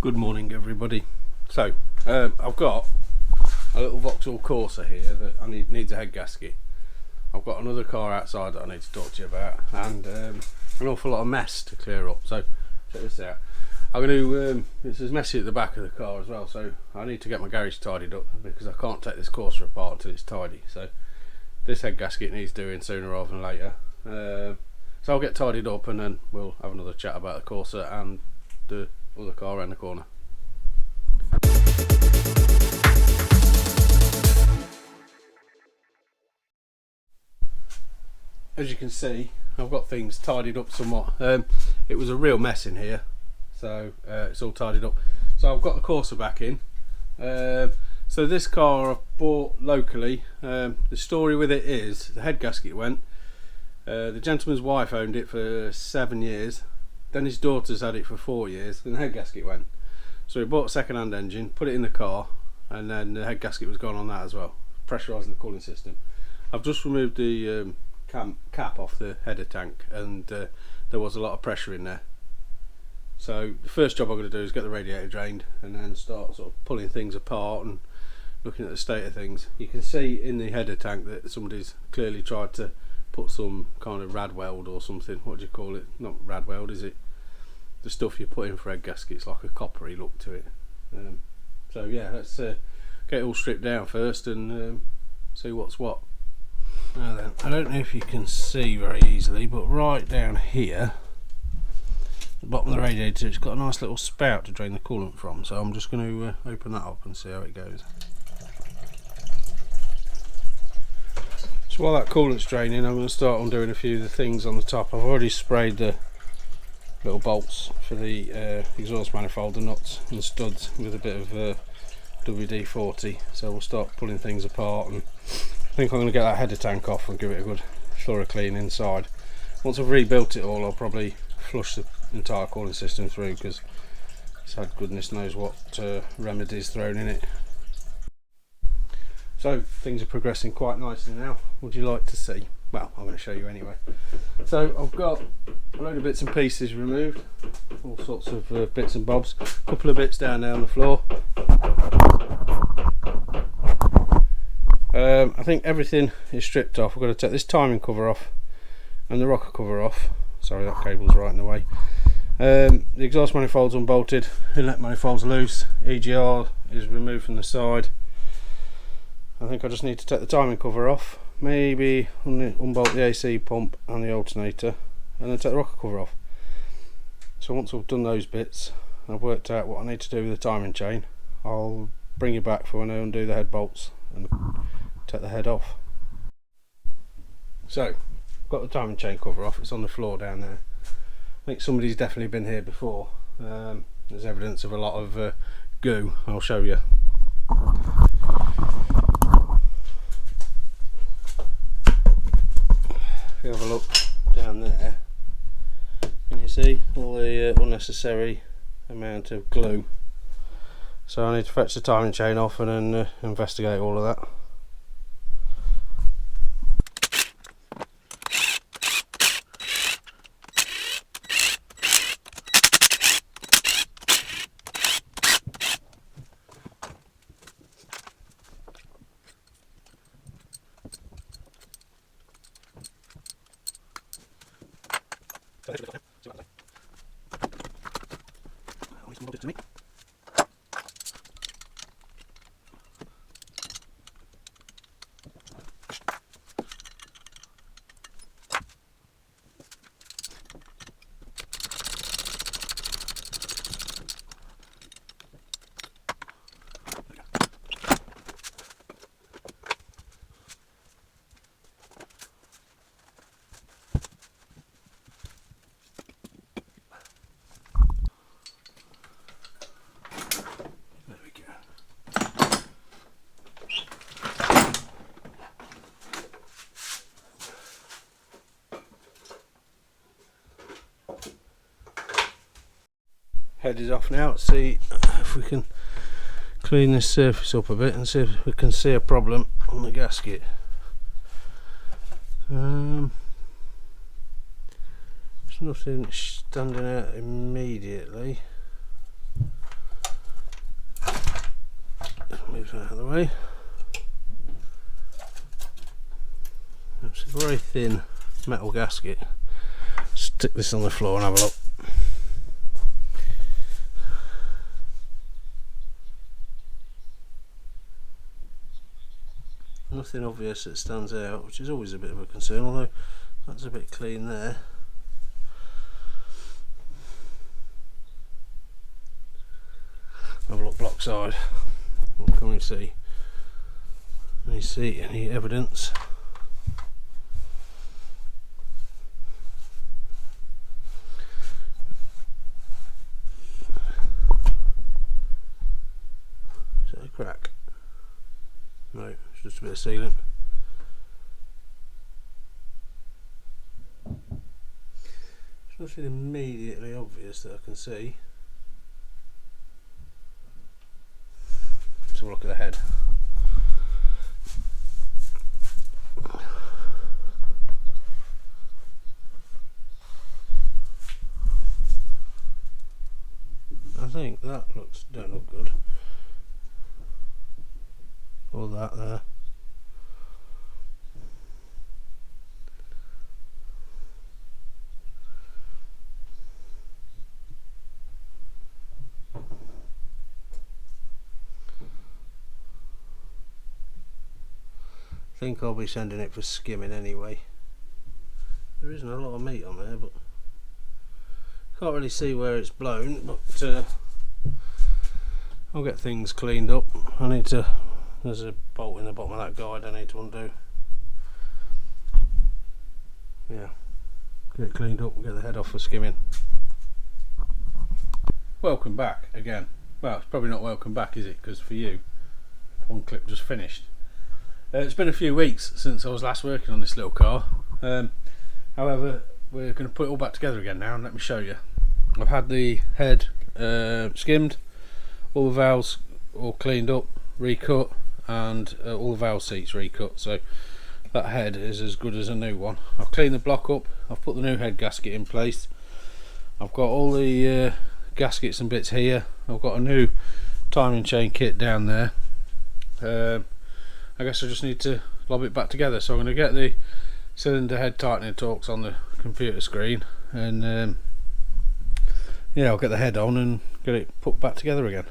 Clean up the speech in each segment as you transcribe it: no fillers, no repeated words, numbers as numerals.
Good morning everybody. So I've got a little Vauxhall Corsa here that needs a head gasket. I've got another car outside that I need to talk to you about, and an awful lot of mess to clear up. So check this out. I'm going to, it's as messy at the back of the car as well, so I need to get my garage tidied up because I can't take this Corsa apart until it's tidy. So this head gasket needs doing sooner rather than later. So I'll get tidied up and then we'll have another chat about the Corsa and the other car around the corner. As you can see, I've got things tidied up somewhat. It was a real mess in here, so it's all tidied up. So I've got the Corsa back in. So this car I bought locally. The story with it is the head gasket went. The gentleman's wife owned it for 7 years. Then his daughter's had it for 4 years, and the head gasket went. So he bought a second-hand engine, put it in the car, and then the head gasket was gone on that as well, pressurising the cooling system. I've just removed the cap off the header tank, and there was a lot of pressure in there. So the first job I'm going to do is get the radiator drained, and then start sort of pulling things apart and looking at the state of things. You can see in the header tank that somebody's clearly tried to put some kind of rad weld or something. What do you call it? Not rad weld, is it? The stuff you put in for head gaskets, like a coppery look to it. So yeah, let's get it all stripped down first and see what's what. Now then, I don't know if you can see very easily, but right down here, the bottom of the radiator, it's got a nice little spout to drain the coolant from. So I'm just going to open that up and see how it goes. So while that coolant's draining, I'm going to start on doing a few of the things on the top. I've already sprayed the little bolts for the exhaust manifold, the nuts and studs, with a bit of WD-40. So we'll start pulling things apart, and I think I'm going to get that header tank off and give it a good thorough clean inside. Once I've rebuilt it all, I'll probably flush the entire cooling system through because it's had goodness knows what remedies thrown in it. So things are progressing quite nicely now. Would you like to see? Well, I'm going to show you anyway. So I've got a load of bits and pieces removed, all sorts of bits and bobs. A couple of bits down there on the floor. I think everything is stripped off. I've got to take this timing cover off and the rocker cover off. Sorry, that cable's right in the way. The exhaust manifold's unbolted, inlet manifold's loose, EGR is removed from the side. I think I just need to take the timing cover off, maybe unbolt the AC pump and the alternator, and then take the rocker cover off. So once I've done those bits, I've worked out what I need to do with the timing chain. I'll bring you back for when I undo the head bolts and take the head off. So, I've got the timing chain cover off, it's on the floor down there. I think somebody's definitely been here before. There's evidence of a lot of goo, I'll show you. If you have a look down there, can you see all the unnecessary amount of glue? So I need to fetch the timing chain off and then investigate all of that. To me. Head is off now. Let's see if we can clean this surface up a bit and see if we can see a problem on the gasket. There's nothing standing out immediately. out of the way. It's a very thin metal gasket. Stick this on the floor and have a look. Nothing obvious that stands out, which is always a bit of a concern, although that's a bit clean there. Have a look block side. What can we see? Can you see any evidence? Is that a crack? No, it's just a bit of sealant. It's nothing immediately obvious that I can see. Let's have a look at the head. I think that don't look good. All that there. I think I'll be sending it for skimming anyway. There isn't a lot of meat on there, but can't really see where it's blown, but I'll get things cleaned up. There's a bolt in the bottom of that guide I need to undo. Yeah, get it cleaned up and get the head off for skimming. Welcome back again. Well, it's probably not welcome back, is it? Because for you, one clip just finished. It's been a few weeks since I was last working on this little car. However, we're going to put it all back together again now, and let me show you. I've had the head skimmed, all the valves all cleaned up, recut, and all the valve seats recut, so that head is as good as a new one. I've cleaned the block up, I've put the new head gasket in place, I've got all the gaskets and bits here, I've got a new timing chain kit down there. I guess I just need to lob it back together, so I'm going to get the cylinder head tightening torques on the computer screen, and yeah, I'll get the head on and get it put back together again.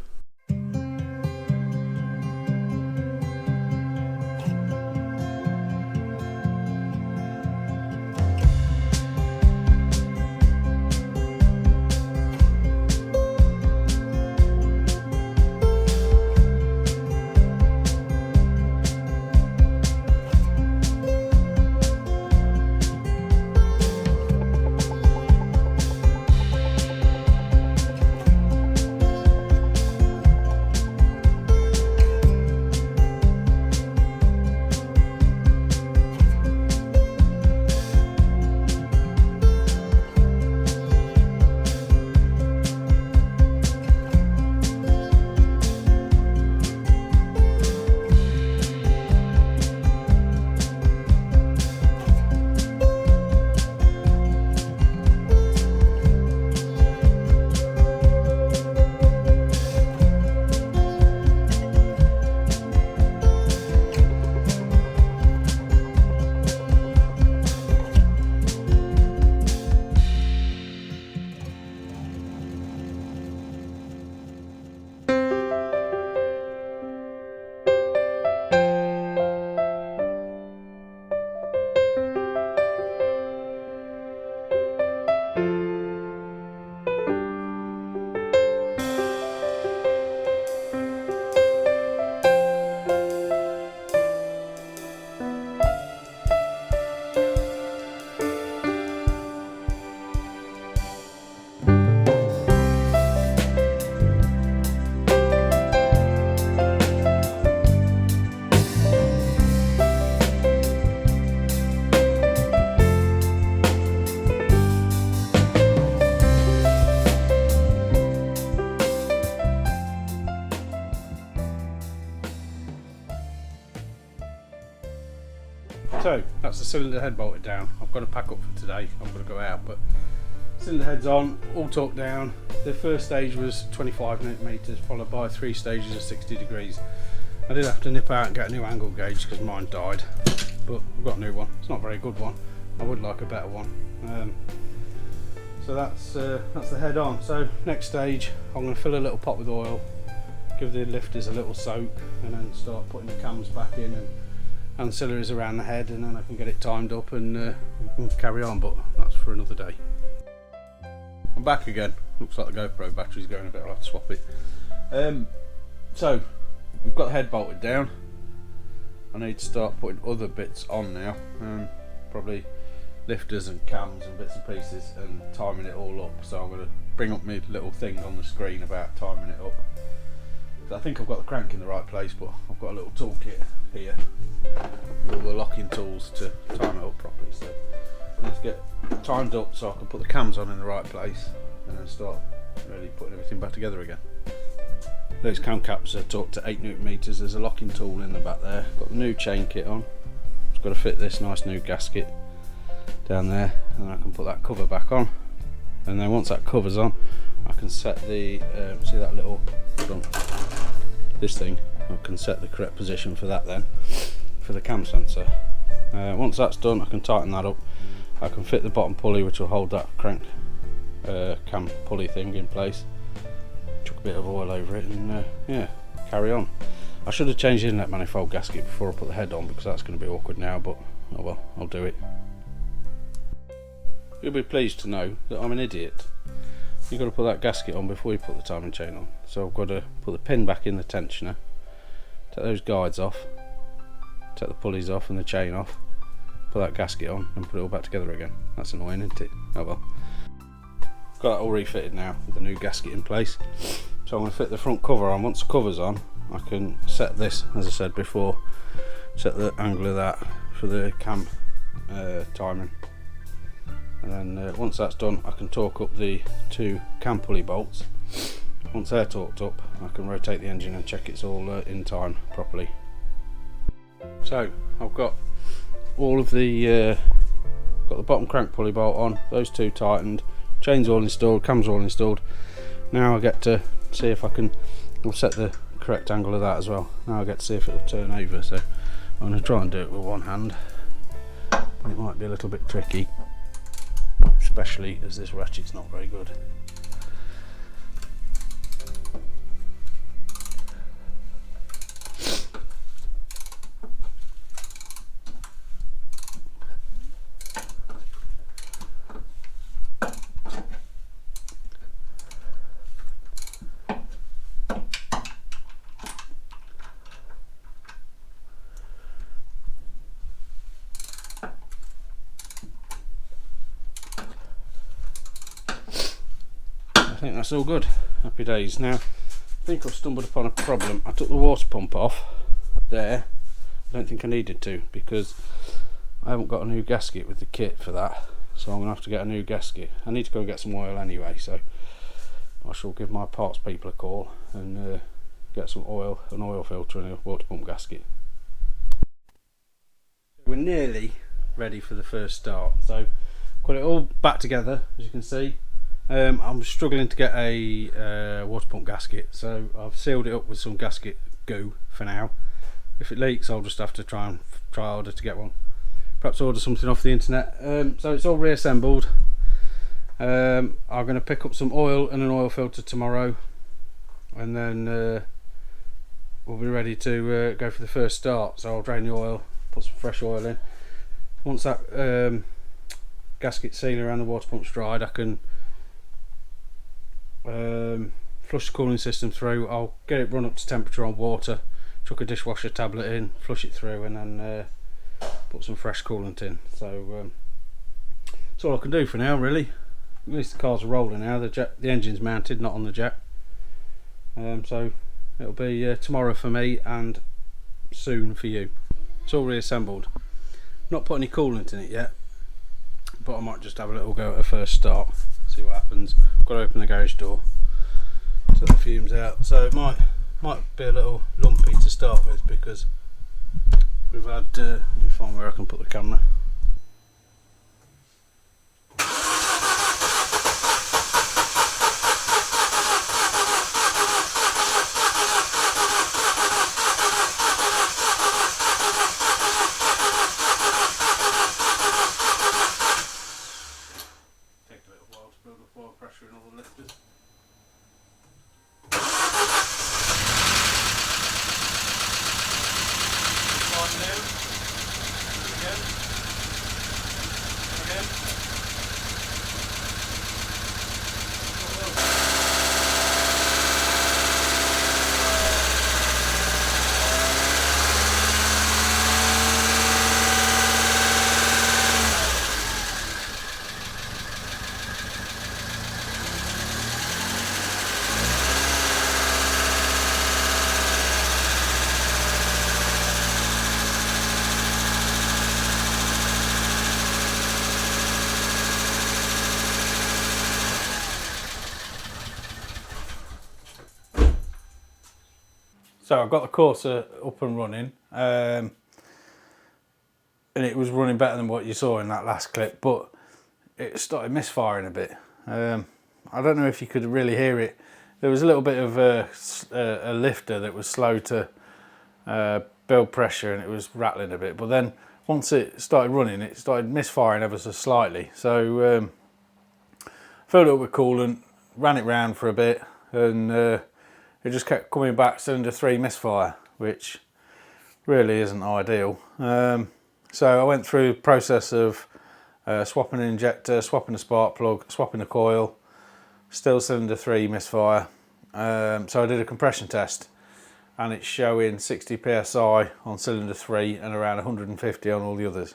So that's the cylinder head bolted down. I've got to pack up for today. I'm going to go out, but cylinder head's on, all torqued down. The first stage was 25 newton meters, followed by 3 stages of 60 degrees. I did have to nip out and get a new angle gauge because mine died, but I've got a new one. It's not a very good one. I would like a better one. So that's the head on. So next stage, I'm going to fill a little pot with oil, give the lifters a little soak, and then start putting the cams back in and ancillaries around the head, and then I can get it timed up and carry on, but that's for another day. I'm back again. Looks like the GoPro battery's going a bit. I'll have to swap it. So we've got the head bolted down. I need to start putting other bits on now, probably lifters and cams and bits and pieces, and timing it all up. So I'm going to bring up my little thing on the screen about timing it up. So I think I've got the crank in the right place, but I've got a little toolkit here with all the locking tools to time it up properly. So I need to get timed up so I can put the cams on in the right place and then start really putting everything back together again. Those cam caps are torqued to 8 Newton meters. There's a locking tool in the back there. Got the new chain kit on. Just got to fit this nice new gasket down there, and then I can put that cover back on. And then once that cover's on, I can set the see that little this thing. I can set the correct position for that then, for the cam sensor. Once that's done, I can tighten that up. I can fit the bottom pulley, which will hold that crank cam pulley thing in place. Chuck a bit of oil over it, and yeah, carry on. I should have changed the inlet manifold gasket before I put the head on, because that's going to be awkward now, but oh well, I'll do it. You'll be pleased to know that I'm an idiot. You've got to put that gasket on before you put the timing chain on. So I've got to put the pin back in the tensioner, take those guides off, take the pulleys off and the chain off, put that gasket on and put it all back together again. That's annoying, isn't it? Oh well. Got that all refitted now with the new gasket in place. So I'm going to fit the front cover on. Once the cover's on, I can set this, as I said before, set the angle of that for the cam timing. And then once that's done, I can torque up the 2 cam pulley bolts. Once they're torqued up, I can rotate the engine and check it's all in time properly. So I've got all of the got the bottom crank pulley bolt on, those 2 tightened, chains all installed, cams all installed. Now I get to see if I can, I'll set the correct angle of that as well. Now I get to see if it'll turn over, so I'm going to try and do it with one hand, but it might be a little bit tricky, especially as this ratchet's not very good. I think that's all good. Happy days. Now, I think I've stumbled upon a problem. I took the water pump off there. I don't think I needed to, because I haven't got a new gasket with the kit for that, so I'm going to have to get a new gasket. I need to go and get some oil anyway, so I shall give my parts people a call and get some oil, an oil filter and a water pump gasket. We're nearly ready for the first start, so got it all back together, as you can see. I'm struggling to get a water pump gasket, so I've sealed it up with some gasket goo for now. If it leaks, I'll just have to try harder to get one. Perhaps order something off the internet. So it's all reassembled. I'm going to pick up some oil and an oil filter tomorrow, and then we'll be ready to go for the first start. So I'll drain the oil, put some fresh oil in. Once that gasket sealer around the water pump's dried, I can flush the cooling system through. I'll get it run up to temperature on water, chuck a dishwasher tablet in, flush it through, and then put some fresh coolant in. So that's all I can do for now, really. At least the cars are rolling now. The engine's mounted, not on the jet. So it'll be tomorrow for me and soon for you. It's all reassembled. Not put any coolant in it yet, but I might just have a little go at a first start, see what happens. I've got to open the garage door to let the fumes out, so it might be a little lumpy to start with, because we've had let me find where I can put the camera. So I've got the Corsa up and running, and it was running better than what you saw in that last clip, but it started misfiring a bit. I don't know if you could really hear it. There was a little bit of a lifter that was slow to build pressure, and it was rattling a bit, but then once it started running, it started misfiring ever so slightly. So filled it up with coolant, ran it round for a bit, and it just kept coming back cylinder 3 misfire, which really isn't ideal. So I went through the process of swapping an injector, swapping a spark plug, swapping a coil, still cylinder 3 misfire. So I did a compression test, and it's showing 60 psi on cylinder 3 and around 150 on all the others.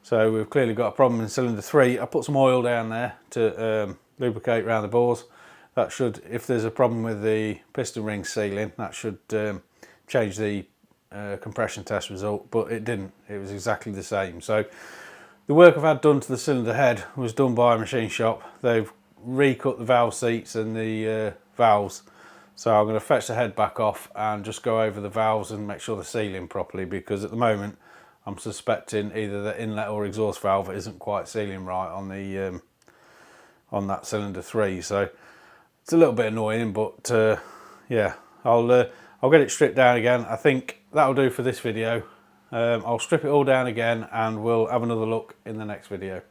So we've clearly got a problem in cylinder 3. I put some oil down there to lubricate around the bores. That should, if there's a problem with the piston ring sealing, that should change the compression test result, but it didn't. It was exactly the same. So the work I've had done to the cylinder head was done by a machine shop. They've recut the valve seats and the valves. So I'm going to fetch the head back off and just go over the valves and make sure they're sealing properly, because at the moment I'm suspecting either the inlet or exhaust valve isn't quite sealing right on the on that cylinder 3. So it's a little bit annoying, but yeah, I'll get it stripped down again. I think that'll do for this video. I'll strip it all down again, and we'll have another look in the next video.